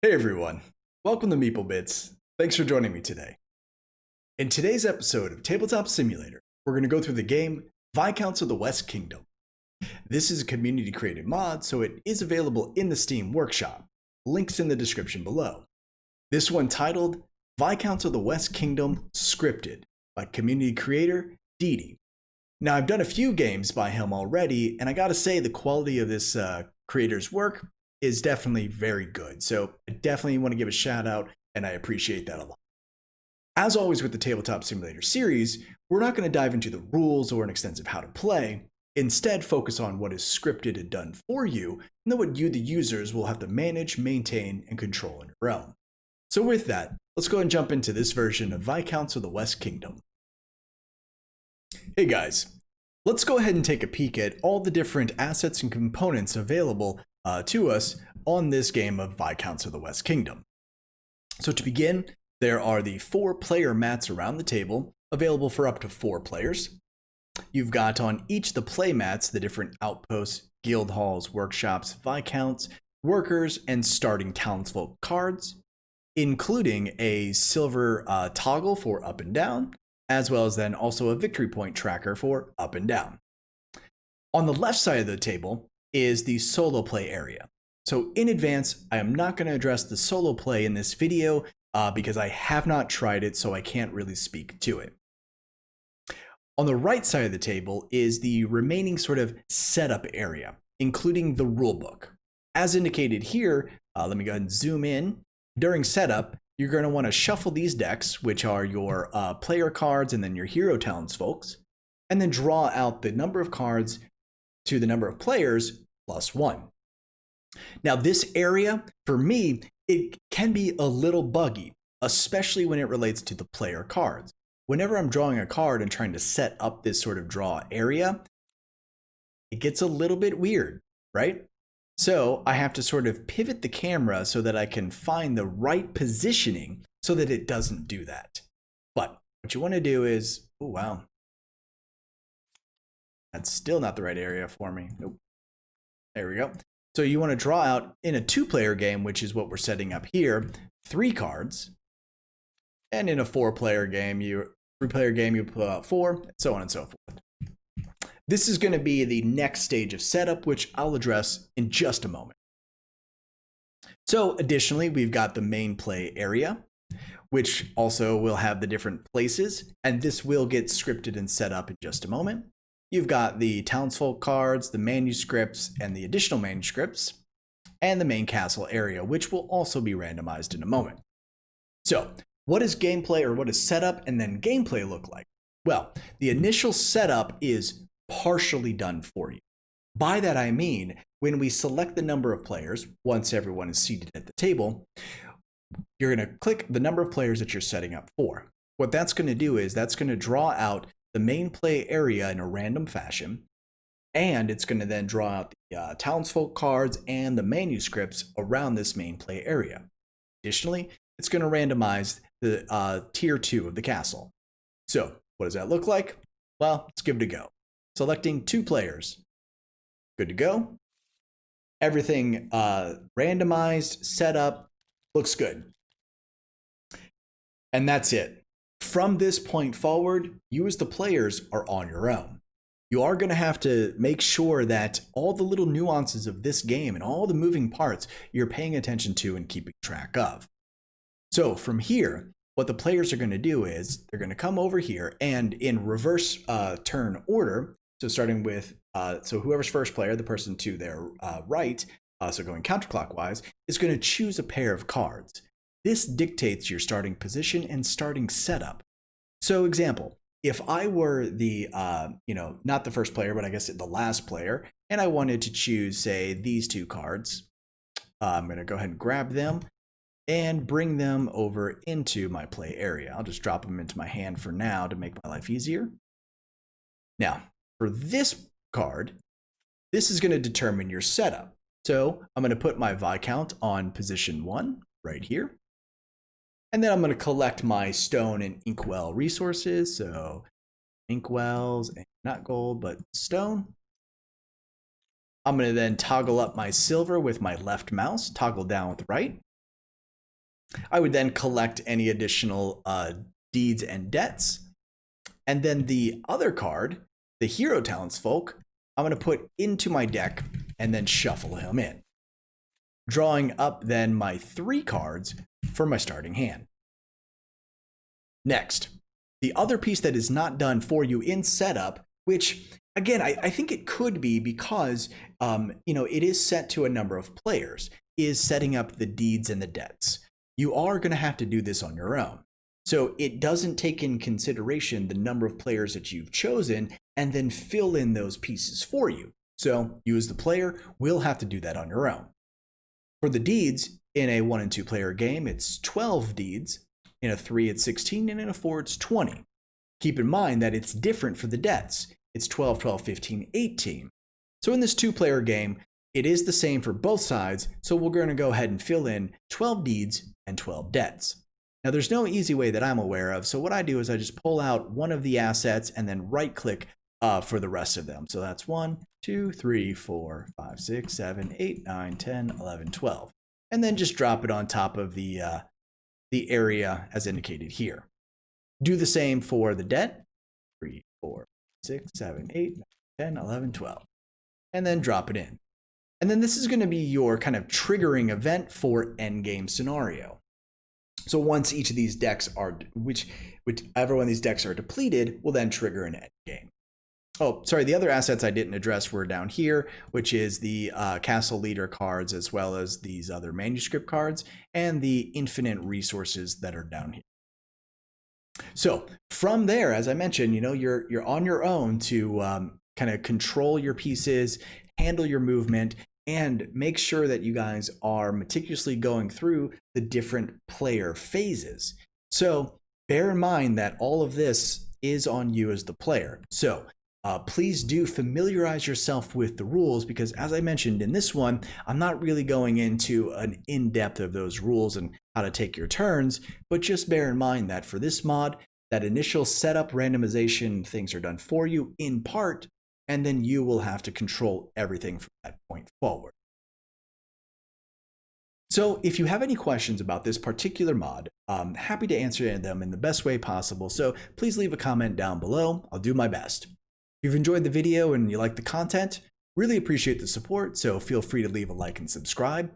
Hey everyone, welcome to Meeple Bits. Thanks for joining me today. In today's episode of Tabletop Simulator, we're going to go through the game Viscounts of the West Kingdom. This is a community created mod, so it is available in the Steam Workshop. Links in the description below. This one titled Viscounts of the West Kingdom Scripted by community creator deedy. Now I've done a few games by him already, and I gotta say the quality of this creator's work is definitely very good. So I definitely want to give a shout out, and I appreciate that a lot. As always with the Tabletop Simulator series, we're not going to dive into the rules or an extensive how to play. Instead, focus on what is scripted and done for you, and then what you, the users, will have to manage, maintain, and control in your own. So with that, let's go and jump into this version of Viscounts of the West Kingdom. Hey guys, let's go ahead and take a peek at all the different assets and components available to us on this game of Viscounts of the West Kingdom. So to begin, there are the 4 player mats around the table, available for up to 4 players. You've got on each the play mats the different outposts, guild halls, workshops, Viscounts, workers, and starting townsfolk cards, including a silver toggle for up and down, as well as then also a victory point tracker for up and down. On the left side of the table is the solo play area. So in advance, I am not going to address the solo play in this video because I have not tried it, so I can't really speak to it. On the right side of the table is the remaining sort of setup area, including the rulebook. As indicated here, let me go ahead and zoom in. During setup, you're going to want to shuffle these decks, which are your player cards and then your hero townsfolk, and then draw out the number of cards to the number of players plus 1. Now this area, for me, it can be a little buggy, especially when it relates to the player cards. Whenever I'm drawing a card and trying to set up this sort of draw area, it gets a little bit weird, right? So I have to sort of pivot the camera so that I can find the right positioning so that it doesn't do that. But what you want to do is, oh wow, that's still not the right area for me. Nope. There we go. So you want to draw out in a 2-player game, which is what we're setting up here, 3 cards. And in a 4-player game, 3-player game, you pull out 4, so on and so forth. This is going to be the next stage of setup, which I'll address in just a moment. So additionally, we've got the main play area, which also will have the different places, and this will get scripted and set up in just a moment. You've got the townsfolk cards, the manuscripts, and the additional manuscripts, and the main castle area, which will also be randomized in a moment. So, what is gameplay, or what does setup and then gameplay look like? Well, the initial setup is partially done for you. By that I mean, when we select the number of players, once everyone is seated at the table, you're going to click the number of players that you're setting up for. What that's going to do is that's going to draw out the main play area in a random fashion, and it's going to then draw out the townsfolk cards and the manuscripts around this main play area. Additionally, it's going to randomize the tier 2 of the castle. So what does that look like? Well, let's give it a go. Selecting 2 players. Good to go. Everything randomized, set up, looks good. And that's it. From this point forward, you as the players are on your own. You are going to have to make sure that all the little nuances of this game and all the moving parts you're paying attention to and keeping track of. So from here, what the players are going to do is they're going to come over here and in reverse turn order, so starting with, so whoever's first player, the person to their right, so going counterclockwise, is going to choose a pair of cards. This dictates your starting position and starting setup. So example, if I were the, not the first player, but I guess the last player, and I wanted to choose, say, these 2 cards, I'm going to go ahead and grab them and bring them over into my play area. I'll just drop them into my hand for now to make my life easier. Now, for this card, this is going to determine your setup. So I'm going to put my Viscount on position 1 right here. And then I'm going to collect my stone and inkwell resources. So inkwells, and not gold, but stone. I'm going to then toggle up my silver with my left mouse, toggle down with right. I would then collect any additional deeds and debts. And then the other card, the Hero Townsfolk, I'm going to put into my deck and then shuffle him in, drawing up then my 3 cards for my starting hand. Next, the other piece that is not done for you in setup, which again, I think it could be because it is set to a number of players, is setting up the deeds and the debts. You are going to have to do this on your own. So it doesn't take in consideration the number of players that you've chosen and then fill in those pieces for you. So you as the player will have to do that on your own. For the deeds, in a 1 and 2 player game, it's 12 deeds. In a 3, it's 16, and in a 4, it's 20. Keep in mind that it's different for the debts. It's 12, 12, 15, 18. So in this 2-player game, it is the same for both sides, so we're going to go ahead and fill in 12 deeds and 12 debts. Now there's no easy way that I'm aware of, so what I do is I just pull out one of the assets and then right-click for the rest of them. So that's 1, 2, 3, 4, 5, 6, 7, 8, 9, 10, 11, 12. And then just drop it on top of the area as indicated here. Do the same for the debt. 3, 4, 6, 7, 8, 9, 10, 11, 12. And then drop it in. And then this is going to be your kind of triggering event for endgame scenario. So once each of these decks are, whichever one of these decks are depleted, will then trigger an endgame. Oh, sorry, the other assets I didn't address were down here, which is the Castle Leader cards, as well as these other manuscript cards, and the infinite resources that are down here. So from there, as I mentioned, you're on your own to kind of control your pieces, handle your movement, and make sure that you guys are meticulously going through the different player phases. So bear in mind that all of this is on you as the player. So please do familiarize yourself with the rules, because as I mentioned in this one, I'm not really going into an in-depth of those rules and how to take your turns, but just bear in mind that for this mod, that initial setup randomization things are done for you in part, and then you will have to control everything from that point forward. So if you have any questions about this particular mod, I'm happy to answer them in the best way possible, so please leave a comment down below. I'll do my best. If you've enjoyed the video and you like the content, really appreciate the support, so feel free to leave a like and subscribe.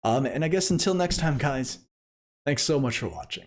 And I guess until next time, guys, thanks so much for watching.